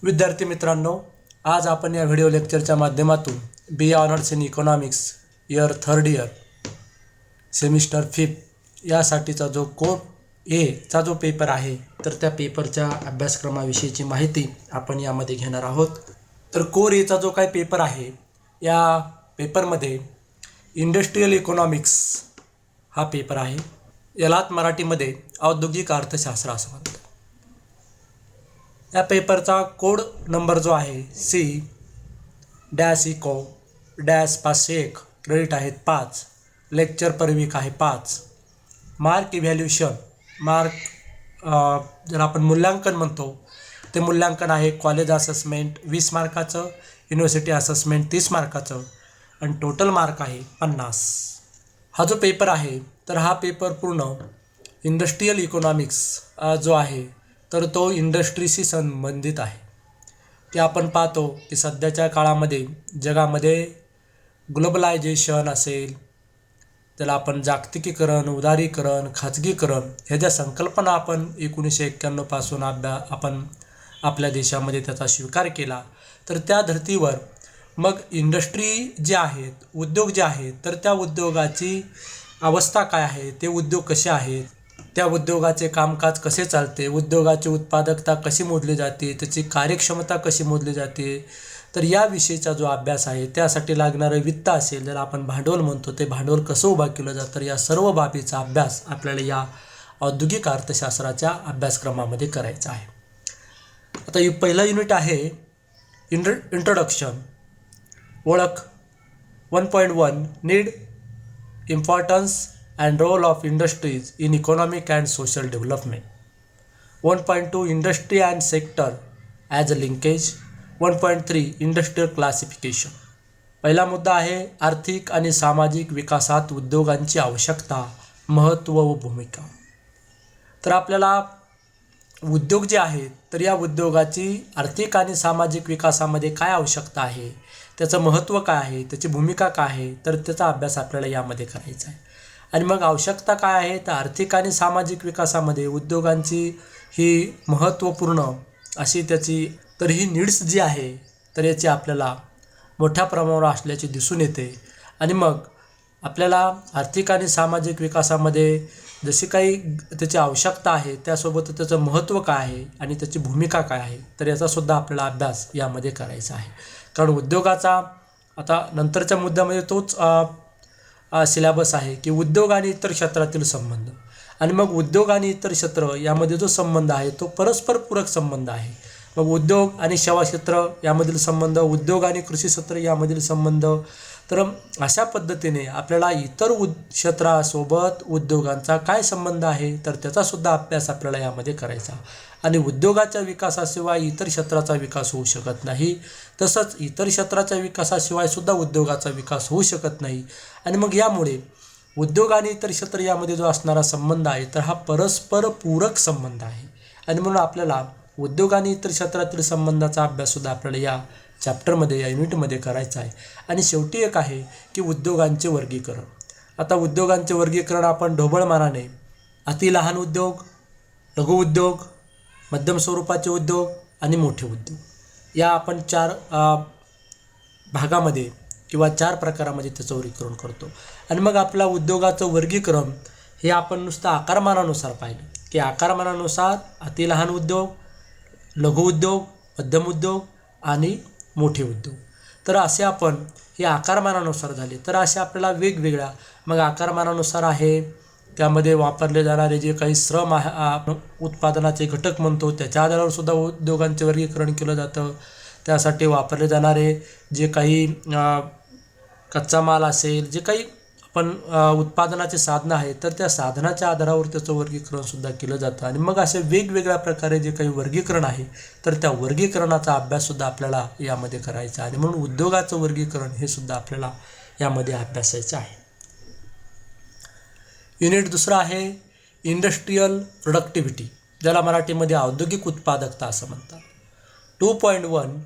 विद्यार्थी मित्रांनो, आज आपण या व्हिडिओ लेक्चरच्या माध्यमातून B honours in economics year 3rd year semester 5 यासाठीचा जो कोर ए चा जो पेपर आहे तर त्या पेपरच्या अभ्यासक्रमाविषयीची माहिती आपण यामध्ये घेणार आहोत। तर कोर ए चा जो काही पेपर आहे या पेपरमध्ये इंडस्ट्रियल इकॉनॉमिक्स हा पेपर आहे। यालाच मराठीमध्ये औद्योगिक अर्थशास्त्र असं म्हणतात। या पेपरचा कोड नंबर जो आहे C-इको-501 क्रेडिट आहेत 5, लेक्चर पर वीक आहे 5, मार्क इव्हॅल्युएशन जर आपण मूल्यांकन म्हणतो ते मूल्यांकन आहे कॉलेज असेसमेंट 20 मार्काचं, युनिव्हर्सिटी असेसमेंट 30 मार्काचं आणि टोटल मार्क आहे 50। हा जो पेपर आहे तर हा पेपर पूर्ण इंडस्ट्रियल इकॉनॉमिक्स जो आहे तर तो इंडस्ट्रीशी संबंधित आहे। ते आपण पाहतो की सध्याच्या काळामध्ये जगामध्ये ग्लोबलायझेशन असेल, त्याला आपण जागतिकीकरण, उदारीकरण, खाजगीकरण ह्या ज्या संकल्पना आपण 1991 पासून आपण आपल्या देशामध्ये त्याचा स्वीकार केला, तर त्या धर्तीवर मग इंडस्ट्री जे आहेत, उद्योग जे आहेत तर त्या उद्योगाची अवस्था काय आहे, ते उद्योग कसे आहेत, त्या उद्योगाचे कामकाज कसे चालते, उद्योगाची उत्पादकता कशी मोजली जाते, त्याची कार्यक्षमता कशी मोजली जाते, तर याविषयीचा जो अभ्यास आहे त्यासाठी लागणारं वित्त असेल, ज्याला आपण भांडवल म्हणतो, ते भांडवल कसं उभा केलं जातं, तर या सर्व बाबीचा अभ्यास आपल्याला या औद्योगिक अर्थशास्त्राच्या अभ्यासक्रमामध्ये करायचा आहे। आता पहिला युनिट आहे इंट्रोडक्शन, ओळख 1.1 need, importance and role of industries in economic and social development. 1.2 industry and sector as a linkage. 1.3 industrial classification. पहिला मुद्दा आहे आर्थिक आणि सामाजिक विकासात उद्योगांची आवश्यकता, महत्त्व व भूमिका। तर आपल्याला उद्योग जे आहेत तर या उद्योगाची आर्थिक आणि सामाजिक विकासामध्ये काय आवश्यकता आहे, त्याचं महत्त्व काय आहे, त्याची भूमिका काय आहे, तर त्याचा अभ्यास आपल्याला यामध्ये करायचा आहे। आणि मग आवश्यकता काय आहे, तर आर्थिक आणि सामाजिक विकासामध्ये उद्योगांची ही महत्त्वपूर्ण अशी त्याची तर ही नीड्स जी आहे तर याची आपल्याला मोठ्या प्रमाणावर असल्याची दिसून येते। आणि मग आपल्याला आर्थिक आणि सामाजिक विकासामध्ये जशी काही त्याची आवश्यकता आहे त्यासोबत त्याचं महत्त्व काय आहे आणि त्याची भूमिका काय आहे, तर याचासुद्धा आपल्याला अभ्यास यामध्ये करायचा आहे। कारण उद्योगाचा आता नंतरच्या मुद्द्यामध्ये तोच सिलेबस आहे की उद्योग आणि इतर क्षेत्रातील संबंध, आणि मग उद्योग आणि इतर क्षेत्र यामध्ये जो संबंध आहे तो परस्पर पूरक संबंध आहे। मग उद्योग आणि सेवा क्षेत्र यामधील संबंध, उद्योग आणि कृषी क्षेत्र यामधील संबंध, तर अशा पद्धतीने आपल्याला इतर क्षेत्रासोबत उद्योगांचा काय संबंध आहे तर त्याचासुद्धा अभ्यास आपल्याला यामध्ये करायचा। आणि उद्योगाच्या विकासाशिवाय इतर क्षेत्राचा विकास होऊ शकत नाही, तसंच इतर क्षेत्राच्या विकासाशिवाय सुद्धा उद्योगाचा विकास होऊ शकत नाही। आणि मग यामुळे उद्योग आणि इतर क्षेत्र यामध्ये जो असणारा संबंध आहे तर हा परस्पर पूरक संबंध आहे। आणि म्हणून आपल्याला उद्योग आणि इतर क्षेत्रातील संबंधाचा अभ्याससुद्धा आपल्याला या चॅप्टरमध्ये, या युनिटमध्ये करायचा आहे। आणि शेवटी एक आहे की उद्योगांचे वर्गीकरण। आता उद्योगांचे वर्गीकरण आपण ढोबळमानाने अति लहान उद्योग, लघु उद्योग, मध्यम स्वरूपाचे उद्योग आणि मोठे उद्योग या आपण 4 भागामध्ये किंवा 4 प्रकारामध्ये त्याचं वर्गीकरण करतो। आणि मग आपला उद्योगाचं वर्गीकरण हे आपण नुसतं आकारमानानुसार पाहिलं की आकारमानानुसार अति लहान उद्योग, लघु उद्योग, मध्यम उद्योग आणि मोठे उद्योग, तर असे आपण हे आकारमानानुसार झाले। तर असे आपल्याला वेगवेगळ्या मग आकारमानानुसार आहे त्यामध्ये वापरले जाणारे जे काही श्रम उत्पादनाचे घटक म्हणतो त्याच्या आधारावर सुद्धा उद्योगांचे वर्गीकरण केलं जातं। त्यासाठी वापरले जाणारे जे काही कच्चा माल असेल, जे काही आपण उत्पादनाचे साधनं आहेत तर त्या साधनाच्या आधारावर त्याचं वर्गीकरणसुद्धा केलं जातं। आणि मग असे वेगवेगळ्या प्रकारे जे काही वर्गीकरण आहे तर त्या वर्गीकरणाचा अभ्याससुद्धा आपल्याला यामध्ये करायचा आहे। आणि म्हणून उद्योगाचं वर्गीकरण हे सुद्धा आपल्याला यामध्ये अभ्यासायचं आहे। युनिट दुसरा आहे इंडस्ट्रियल प्रोडक्टिव्हिटी, ज्याला मराठीमध्ये औद्योगिक उत्पादकता असं म्हणतात। 2.1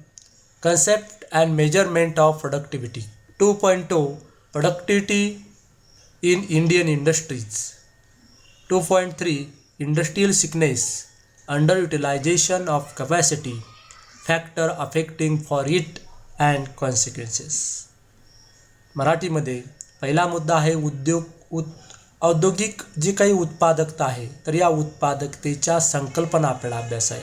concept and measurement of productivity. 2.2 productivity in Indian industries. 2.3 industrial sickness, under utilisation of capacity, factor affecting for it and consequences. मराठीमध्ये पहिला मुद्दा आहे औद्योगिक जी काही उत्पादकता आहे, तर या उत्पादकतेच्या संकल्पना आपल्याला अभ्यास आहे.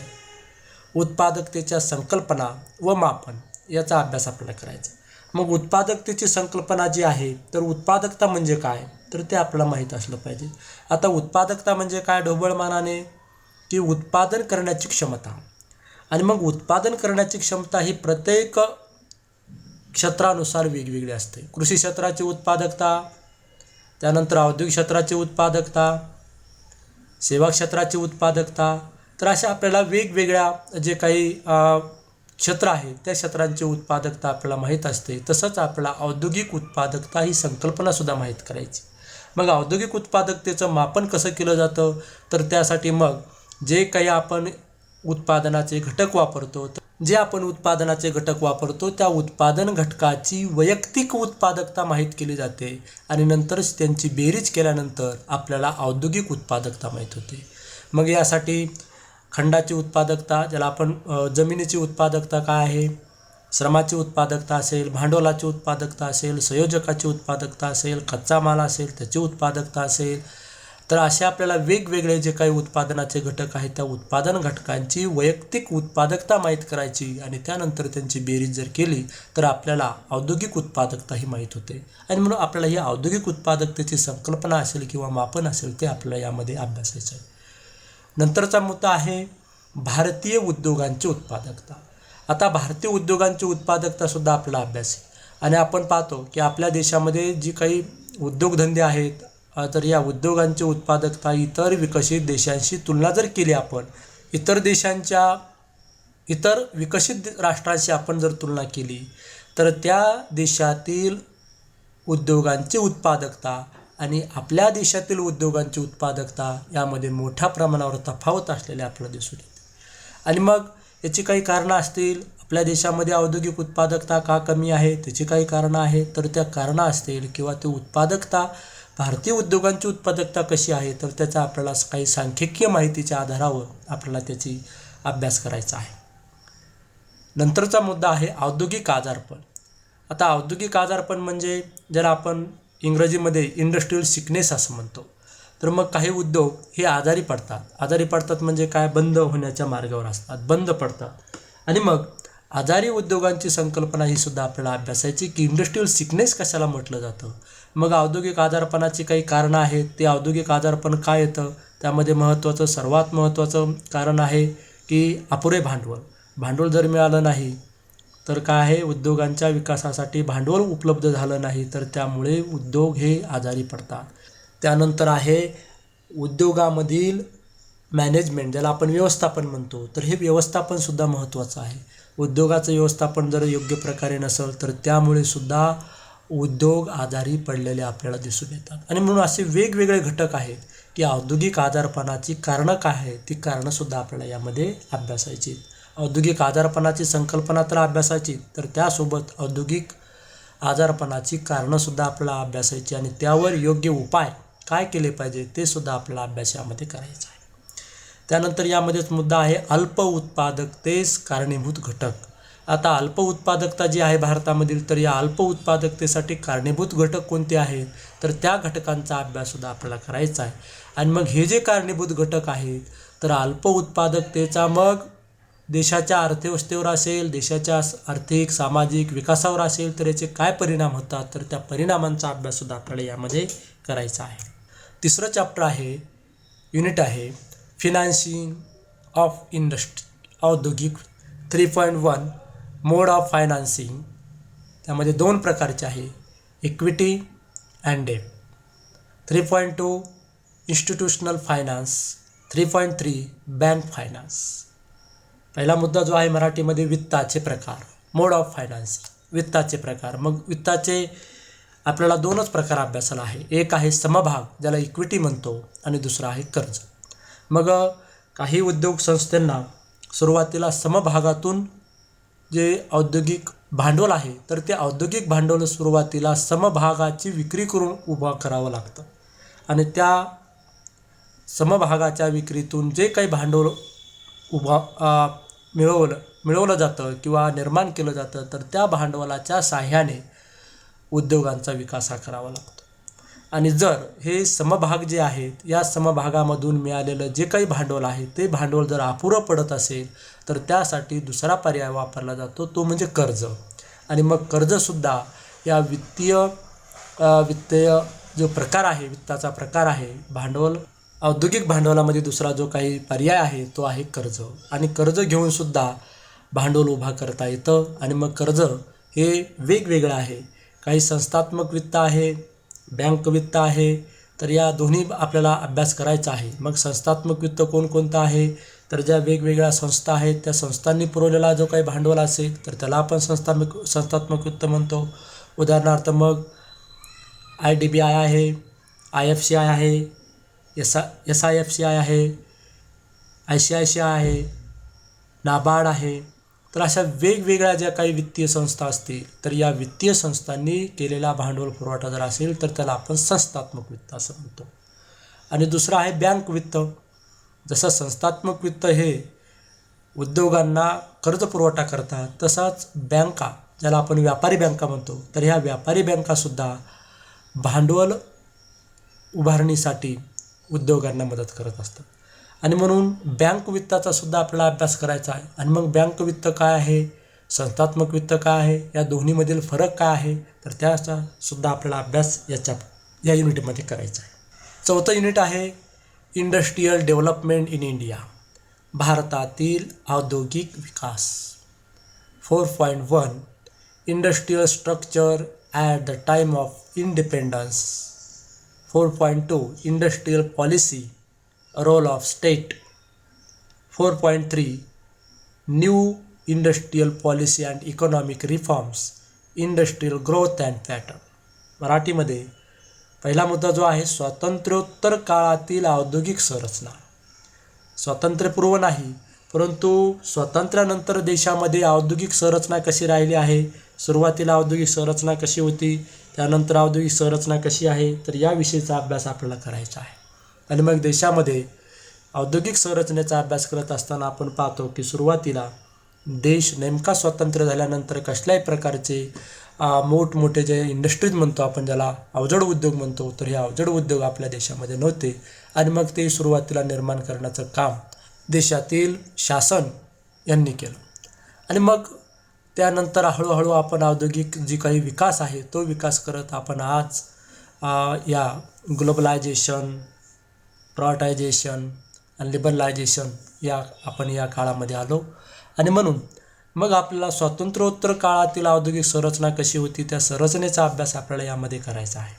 उत्पादकतेच्या संकल्पना व मापन याचा अभ्यास आपल्याला करायचा. मग उत्पादकतेची संकल्पना जी आहे, तर उत्पादकता म्हणजे काय, तर ते आपल्याला माहीत असलं पाहिजे. आता उत्पादकता म्हणजे काय ढोबळमानाने, की उत्पादन करण्याची क्षमता. आणि मग उत्पादन करण्याची क्षमता ही प्रत्येक क्षेत्रानुसार वेगवेगळी असते. कृषी क्षेत्राची उत्पादकता, त्यानंतर औद्योगिक क्षेत्राची उत्पादकता, सेवा क्षेत्राची उत्पादकता. तर अशा आपल्याला वेगवेगळ्या जे काही क्षेत्र आहे त्या क्षेत्रांची उत्पादकता आपल्याला माहीत असते. तसंच आपल्याला औद्योगिक उत्पादकता ही संकल्पनासुद्धा माहीत करायची. मग औद्योगिक उत्पादकतेचं मापन कसं केलं जातं, तर त्यासाठी मग जे काही आपण उत्पादनाचे घटक वापरतो, त्या उत्पादन घटकाची वैयक्तिक उत्पादकता माहीत केली जाते आणि नंतरच त्यांची बेरीज केल्यानंतर आपल्याला औद्योगिक उत्पादकता माहीत होते. मग यासाठी खंडाची उत्पादकता, ज्याला आपण जमिनीची उत्पादकता काय आहे, श्रमाची उत्पादकता असेल, भांडवलाची उत्पादकता असेल, संयोजकाची उत्पादकता असेल, कच्चा माल असेल त्याची उत्पादकता असेल. तर असे आपल्याला वेगवेगळे जे काही उत्पादनाचे घटक आहेत त्या उत्पादन घटकांची वैयक्तिक उत्पादकता माहीत करायची आणि त्यानंतर त्यांची बेरीज जर केली तर आपल्याला औद्योगिक उत्पादकता ही माहीत होते. आणि म्हणून आपल्याला ही औद्योगिक उत्पादकतेची संकल्पना असेल किंवा मापन असेल ते आपल्याला यामध्ये अभ्यासायचं आहे. नंतरचा मुद्दा आहे भारतीय उद्योगांची उत्पादकता. आता भारतीय उद्योगांची उत्पादकतासुद्धा आपल्याला अभ्यास आहे. आणि आपण पाहतो की आपल्या देशामध्ये जी काही उद्योगधंदे आहेत, तर या उद्योगांची उत्पादकता इतर विकसित देशांशी तुलना जर केली, आपण इतर विकसित राष्ट्रांशी आपण जर तुलना केली, तर त्या देशातील उद्योगांची उत्पादकता आणि आपल्या देशातील उद्योगांची उत्पादकता यामध्ये मोठ्या प्रमाणावर तफावत असलेले आपल्याला दिसून येते. आणि मग याची काही कारणं असतील. आपल्या देशामध्ये औद्योगिक उत्पादकता का कमी आहे त्याची काही कारणं आहेत. तर त्या कारणं असतील किंवा ती उत्पादकता, भारतीय उद्योगांची उत्पादकता कशी आहे, तर त्याचा आपल्याला काही सांख्यिकीय माहितीच्या आधारावर आपल्याला त्याची अभ्यास करायचा आहे. नंतरचा मुद्दा आहे औद्योगिक आजारपण. आता औद्योगिक आजारपण म्हणजे ज्याला आपण इंग्रजीमध्ये इंडस्ट्रियल सिकनेस असं म्हणतो. तर मग काही उद्योग हे आजारी पडतात म्हणजे काय, बंद होण्याच्या मार्गावर असतात, बंद पडतात. आणि मग आजारी उद्योगांची संकल्पना ही सुद्धा आपल्याला अभ्यासायची की इंडस्ट्रियल सिकनेस कशाला म्हटलं जातं. मग औद्योगिक आजारपणाची काही कारणं आहेत. ते औद्योगिक आजारपण काय येतं, त्यामध्ये सर्वात महत्त्वाचं कारण आहे की अपुरे भांडवल जर मिळालं नाही तर काय आहे, उद्योगांच्या विकासासाठी भांडवल उपलब्ध झालं नाही तर त्यामुळे उद्योग हे आजारी पडतात. त्यानंतर आहे उद्योगामधील मॅनेजमेंट, ज्याला आपण व्यवस्थापन म्हणतो. तर हे व्यवस्थापनसुद्धा महत्त्वाचं आहे. उद्योगाचं व्यवस्थापन जर योग्य प्रकारे नसेल तर त्यामुळे सुद्धा उद्योग आजारी पडलेले आपल्याला दिसून येतात. आणि म्हणून असे वेगवेगळे घटक आहेत की औद्योगिक आजारपणाची कारणं काय आहेत, ती कारणंसुद्धा आपल्याला यामध्ये अभ्यासायची. औद्योगिक आजारपणाची संकल्पना तर अभ्यासायची, तर त्यासोबत औद्योगिक आजारपणाची कारणंसुद्धा आपल्याला अभ्यासायची आणि त्यावर योग्य उपाय काय केले पाहिजे ते सुद्धा आपल्याला अभ्यास यामध्ये करायचा आहे. त्यानंतर यामध्येच मुद्दा आहे अल्प उत्पादकतेस कारणीभूत घटक. आता अल्प उत्पादकता जी आहे भारतामधील, तर या अल्प उत्पादकतेसाठी कारणीभूत घटक कोणते आहेत, तर त्या घटकांचा अभ्याससुद्धा आपल्याला करायचा आहे. आणि मग हे जे कारणीभूत घटक आहेत, तर अल्प उत्पादकतेचा मग देशाच्या अर्थव्यवस्थेवर असेल, देशाच्या आर्थिक सामाजिक विकासावर असेल, तर याचे काय परिणाम होतात, तर त्या परिणामांचा अभ्याससुद्धा आपल्याला यामध्ये करायचा आहे. तिसरं युनिट आहे फिनान्सिंग ऑफ इंडस्ट्री, औद्योगिक. 3.1 मोड ऑफ फायनान्सिंग. त्यामध्ये 2 प्रकारचे आहे, equity and debt. 3.2 institutional finance. 3.3 bank finance. पहिला मुद्दा जो आहे मराठीमध्ये वित्ताचे प्रकार, मोड ऑफ फायनान्सिंग, वित्ताचे प्रकार. मग वित्ताचे आपल्याला 2च प्रकार अभ्यासाला आहे. एक आहे समभाग, ज्याला इक्विटी म्हणतो, आणि दुसरा आहे कर्ज. मग काही उद्योग संस्थांना सुरुवातीला समभागातून जे औद्योगिक भांडवल आहे तर ते औद्योगिक भांडवल सुरुवातीला समभागाची विक्री करून उभा करावं लागतं आणि त्या समभागाच्या विक्रीतून जे काही भांडवल मिळवलं जातं किंवा निर्माण केलं जातं तर त्या भांडवलाच्या साहाय्याने उद्योगांचा विकास हा करावा लागतो. आणि जर हे समभाग जे आहेत या समभागामधून मिळालेलं जे काही भांडवल आहे ते भांडवल जर अपुरं पडत असेल तर त्यासाठी दुसरा पर्याय वापरला जातो, तो म्हणजे कर्ज. आणि मग कर्जसुद्धा या वित्तीय जो प्रकार आहे, वित्ताचा प्रकार आहे, औद्योगिक भांडवलामध्ये दुसरा जो काही पर्याय आहे तो आहे कर्ज. आणि कर्ज घेऊनसुद्धा भांडवल उभा करता येतं. आणि मग कर्ज हे वेगवेगळं आहे, काही संस्थात्मक वित्त आहे, बँक वित्त आहे. तर या दोन्ही आपल्याला अभ्यास करायचा आहे. मग संस्थात्मक वित्त कोणकोणतं आहे, तर ज्या वेगवेगळ्या संस्था आहेत त्या संस्थांनी पुरवलेला जो काही भांडवल असेल तर त्याला आपण संस्थात्मक वित्त म्हणतो. उदाहरणार्थ मग IDBI आहे, IFCI आहे, SIFCI आहे, ICICI आहे, नाबार्ड आहे. तर अशा वेगवेगळ्या ज्या काही वित्तीय संस्था असतील तर या वित्तीय संस्थांनी केलेला भांडवल पुरवठा जर असेल तर त्याला आपण संस्थात्मक वित्त असं म्हणतो. आणि दुसरं आहे बँक वित्त. जसं संस्थात्मक वित्त हे उद्योगांना कर्ज पुरवठा करतात, तसाच बँका, ज्याला आपण व्यापारी बँका म्हणतो, तर ह्या व्यापारी बँकासुद्धा भांडवल उभारणीसाठी उद्योगांना मदत करत असतात. आणि म्हणून बँक वित्ताचा सुद्धा आपल्याला अभ्यास करायचा आहे. आणि मग बँक वित्त काय आहे, संस्थात्मक वित्त काय आहे, या दोन्हीमधील फरक काय आहे, तर त्याचा सुद्धा आपल्याला अभ्यास या युनिटमध्ये करायचा आहे. चौथं युनिट आहे इंडस्ट्रीयल डेव्हलपमेंट इन इंडिया, भारतातील औद्योगिक विकास. 4.1 industrial structure at the time of independence. 4.2 industrial policy, role of state. 4.3 new industrial policy and economic reforms, industrial growth and pattern. मराठीमध्ये पहिला मुद्दा जो आहे स्वातंत्र्योत्तर काळातील औद्योगिक संरचना. स्वातंत्र्यपूर्व नाही, परंतु स्वातंत्र्यानंतर देशामध्ये औद्योगिक संरचना कशी राहिली आहे, सुरुवातीला औद्योगिक संरचना कशी होती, त्यानंतर औद्योगिक संरचना कशी आहे, तर याविषयीचा अभ्यास आपल्याला करायचा आहे. आणि मग देशामध्ये औद्योगिक संरचनेचा अभ्यास करत असताना आपण पाहतो की सुरुवातीला देश नेमका स्वातंत्र्य झाल्यानंतर कसल्याही प्रकारचे मोठमोठे जे इंडस्ट्रीज म्हणतो आपण, ज्याला अवजड उद्योग म्हणतो, तर हे अवजड उद्योग आपल्या देशामध्ये नव्हते. आणि मग ते सुरुवातीला निर्माण करण्याचं काम देशातील शासन यांनी केलं. आणि मग त्यानंतर हळूहळू आपण औद्योगिक जी काही विकास आहे तो विकास करत आपण आज या ग्लोबलायझेशन, प्रायव्हेटायझेशन आणि लिबरलायझेशन आपण या काळामध्ये आलो. आणि म्हणून मग आपल्याला स्वातंत्र्योत्तर काळातील औद्योगिक संरचना कशी होती त्या संरचनेचा अभ्यास आपल्याला यामध्ये करायचा आहे.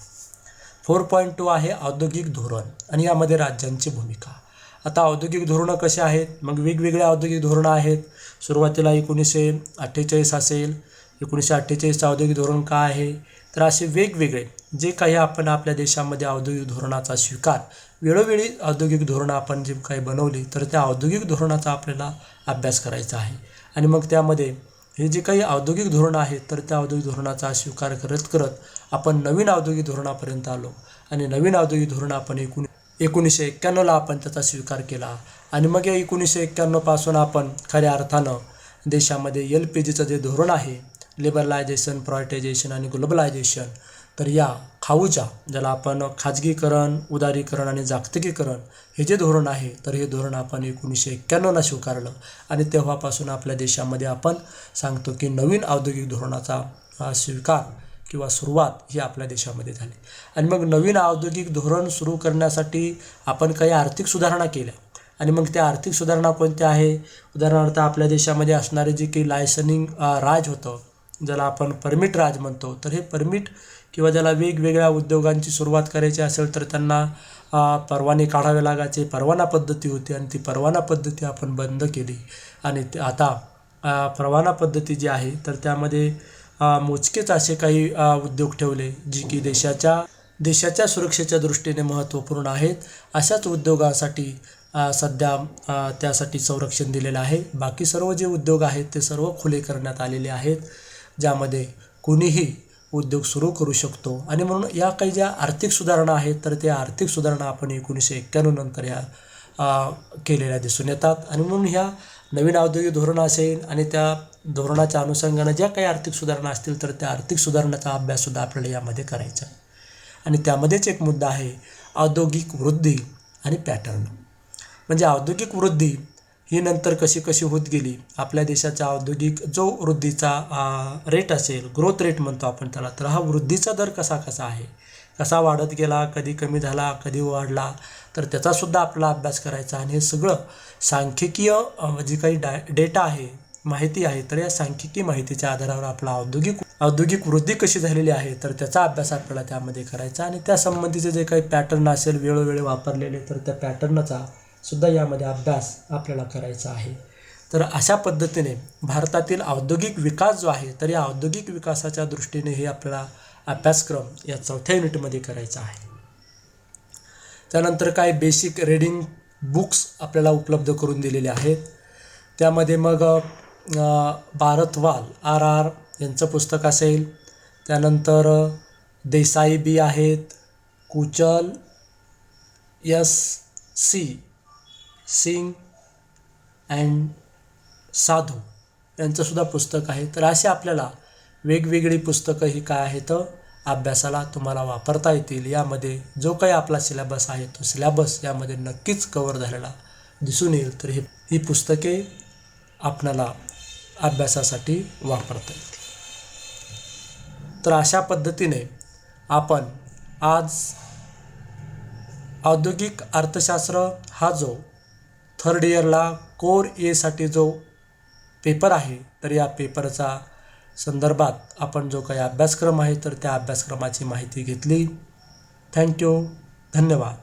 4.2 आहे औद्योगिक धोरण आणि यामध्ये राज्यांची भूमिका. आता औद्योगिक धोरणं कशी आहेत, मग वेगवेगळे औद्योगिक धोरणं आहेत. सुरुवातीला 1948 असेल, 1948चं औद्योगिक धोरण काय आहे, तर असे वेगवेगळे जे काही आपण आपल्या देशामध्ये औद्योगिक धोरणाचा स्वीकार, वेळोवेळी औद्योगिक धोरणं आपण जे काही बनवली तर त्या औद्योगिक धोरणाचा आपल्याला अभ्यास करायचा आहे. आणि मग त्यामध्ये हे जे काही औद्योगिक धोरणं आहेत तर त्या औद्योगिक धोरणाचा स्वीकार करत करत आपण नवीन औद्योगिक धोरणापर्यंत आलो. आणि नवीन औद्योगिक धोरण आपण 1991ला आपण त्याचा स्वीकार केला. आणि मग या 1991 पासून आपण खऱ्या अर्थानं देशामध्ये LPGचं जे धोरण आहे, लिबरलायझेशन, प्रायव्हेटायझेशन आणि ग्लोबलायझेशन, तर या खाऊच्या, ज्याला आपण खाजगीकरण, उदारीकरण आणि जागतिकीकरण हे जे धोरण आहे तर हे धोरण आपण 1991ला स्वीकारलं. आणि तेव्हापासून आपल्या देशामध्ये आपण सांगतो की नवीन औद्योगिक धोरणाचा स्वीकार किंवा सुरुवात ही आपल्या देशामध्ये झाली. आणि मग नवीन औद्योगिक धोरण सुरू करण्यासाठी आपण काही आर्थिक सुधारणा केल्या. आणि मग त्या आर्थिक सुधारणा कोणत्या आहे, उदाहरणार्थ आपल्या देशामध्ये असणारे जे काही लायसनिंग राज होतं, ज्याला आपण परमिट राज म्हणतो, तर हे परमिट किंवा ज्याला वेगवेगळ्या उद्योगांची सुरुवात करायची असेल तर त्यांना परवाने काढावे लागायचे, परवाना पद्धती होती. आणि ती परवाना पद्धती आपण बंद केली. आणि आता परवाना पद्धती जी आहे तर त्यामध्ये मोजकेच असे काही उद्योग ठेवले जी की देशाच्या सुरक्षेच्या दृष्टीने महत्त्वपूर्ण आहेत. अशाच उद्योगासाठी सध्या त्यासाठी संरक्षण दिलेलं आहे. बाकी सर्व जे उद्योग आहेत ते सर्व खुले करण्यात आलेले आहेत. ज्यामध्ये कुणीही उद्योग सुरू करू शकतो. आणि म्हणून या काही ज्या आर्थिक सुधारणा आहेत तर त्या आर्थिक सुधारणा आपण 1991 नंतर ह्या केलेल्या दिसून येतात. आणि म्हणून ह्या नवीन औद्योगिक धोरण असेल आणि त्या धोरणाच्या अनुषंगानं ज्या काही आर्थिक सुधारणा असतील तर त्या आर्थिक सुधारणाचा अभ्याससुद्धा आपल्याला यामध्ये करायचा आहे. आणि त्यामध्येच एक मुद्दा आहे औद्योगिक वृद्धी आणि पॅटर्न. म्हणजे औद्योगिक वृद्धी ही नंतर कशी कशी होत गेली, आपल्या देशाचा औद्योगिक जो वृद्धीचा रेट असेल, ग्रोथ रेट म्हणतो आपण त्याला, तर हा वृद्धीचा दर कसा कसा आहे, कसा वाढत गेला, कधी कमी झाला, कधी वाढला, तर त्याचासुद्धा आपला अभ्यास करायचा. आणि हे सगळं सांख्यिकीय जी काही डेटा आहे, माहिती आहे, तर या सांख्यिकी माहितीच्या आधारावर आपला औद्योगिक वृद्धी कशी झालेली आहे तर त्याचा अभ्यास आपल्याला त्यामध्ये करायचा. आणि त्या संबंधीचे जे काही पॅटर्न असेल वेळोवेळी वापरलेले तर त्या पॅटर्नचा सुद्धा यामध्ये अभ्यास आपल्याला करायचा आहे. तर अशा पद्धतीने भारतातील औद्योगिक विकास जो आहे तर या औद्योगिक विकासाच्या दृष्टीने हे आपल्याला अभ्यासक्रम या 4थ्या युनिटमध्ये करायचा आहे. त्यानंतर काय बेसिक रीडिंग बुक्स आपल्याला उपलब्ध करून दिलेले आहेत. त्यामध्ये मग भारतवाल RR यांचं पुस्तक असेल, त्यानंतर देसाई बी आहेत, कुचल SC सिंग अँड साधू यांचंसुद्धा पुस्तक आहे. तर असे आपल्याला वेगवेगळी पुस्तकं ही काय आहेत अभ्यासाला तुम्हाला वापरता येतील. यामध्ये जो काही आपला सिलेबस आहे तो सिलेबस यामध्ये नक्कीच कवर झालेला दिसून येईल. तर ही पुस्तके आपल्याला अभ्यासासाठी वापरता येतील. तर अशा पद्धतीने आपण आज औद्योगिक अर्थशास्त्र हा जो 3rd इयरला कोर Aसाठी जो पेपर आहे तर या पेपरचा संदर्भात आपण जो काही अभ्यासक्रम आहे तर त्या अभ्यासक्रमाची माहिती घेतली. थँक्यू. धन्यवाद.